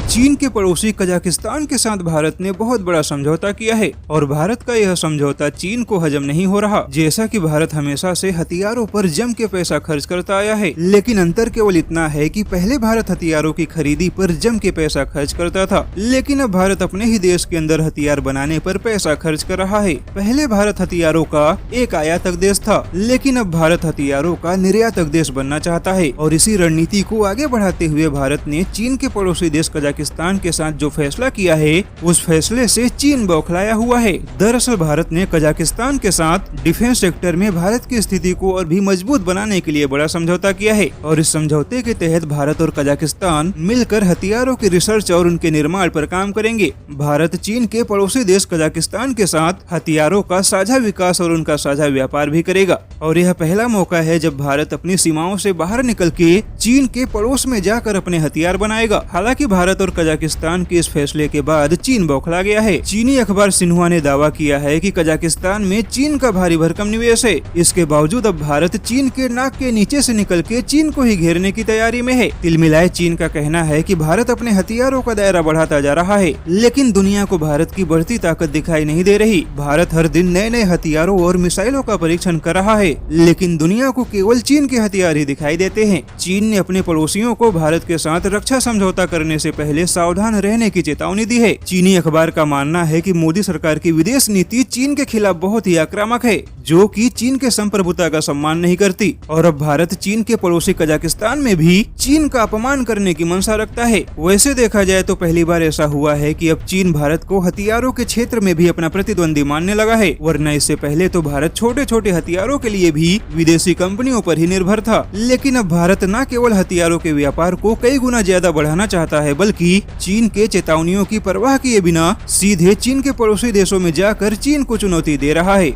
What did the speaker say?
चीन के पड़ोसी कजाकिस्तान के साथ भारत ने बहुत बड़ा समझौता किया है और भारत का यह समझौता चीन को हजम नहीं हो रहा। जैसा कि भारत हमेशा से हथियारों पर जम के पैसा खर्च करता आया है, लेकिन अंतर केवल इतना है कि पहले भारत हथियारों की खरीदी पर जम के पैसा खर्च करता था, लेकिन अब भारत अपने ही देश के अंदर हथियार बनाने पर पैसा खर्च कर रहा है। पहले भारत हथियारों का एक आयातक देश था, लेकिन अब भारत हथियारों का निर्यातक देश बनना चाहता है और इसी रणनीति को आगे बढ़ाते हुए भारत ने चीन के पड़ोसी देश कजाकिस्तान के साथ जो फैसला किया है, उस फैसले से चीन बौखलाया हुआ है। दरअसल भारत ने कजाकिस्तान के साथ डिफेंस सेक्टर में भारत की स्थिति को और भी मजबूत बनाने के लिए बड़ा समझौता किया है और इस समझौते के तहत भारत और कजाकिस्तान मिलकर हथियारों की रिसर्च और उनके निर्माण पर काम करेंगे। भारत चीन के पड़ोसी देश कजाकिस्तान के साथ हथियारों का साझा विकास और उनका साझा व्यापार भी करेगा और यह पहला मौका है जब भारत अपनी सीमाओं से बाहर निकल के चीन के पड़ोस में जाकर अपने हथियार बनाएगा। हालांकि भारत और कजाकिस्तान के इस फैसले के बाद चीन बौखला गया है। चीनी अखबार सिन्हुआ ने दावा किया है कि कजाकिस्तान में चीन का भारी भरकम निवेश है। इसके बावजूद अब भारत चीन के नाक के नीचे से निकल के चीन को ही घेरने की तैयारी में है। तिलमिलाए चीन का कहना है कि भारत अपने हथियारों का दायरा बढ़ाता जा रहा है, लेकिन दुनिया को भारत की बढ़ती ताकत दिखाई नहीं दे रही। भारत हर दिन नए नए हथियारों और मिसाइलों का परीक्षण कर रहा है, लेकिन दुनिया को केवल चीन के हथियार ही दिखाई देते हैं। चीन ने अपने पड़ोसियों को भारत के साथ रक्षा समझौता करने से पहले सावधान रहने की चेतावनी दी है। चीनी अखबार का मानना है कि मोदी सरकार की विदेश नीति चीन के खिलाफ बहुत ही आक्रामक है, जो कि चीन के संप्रभुता का सम्मान नहीं करती और अब भारत चीन के पड़ोसी कजाकिस्तान में भी चीन का अपमान करने की मंशा रखता है। वैसे देखा जाए तो पहली बार ऐसा हुआ है कि अब चीन भारत को हथियारों के क्षेत्र में भी अपना प्रतिद्वंदी मानने लगा है, वरना इससे पहले तो भारत छोटे छोटे हथियारों के लिए भी विदेशी कंपनियों पर ही निर्भर था। लेकिन अब भारत न केवल हथियारों के व्यापार को कई गुना ज्यादा बढ़ाना चाहता है, बल्कि चीन के चेतावनियों की परवाह किए बिना सीधे चीन के पड़ोसी देशों में जाकर चीन को चुनौती दे रहा है।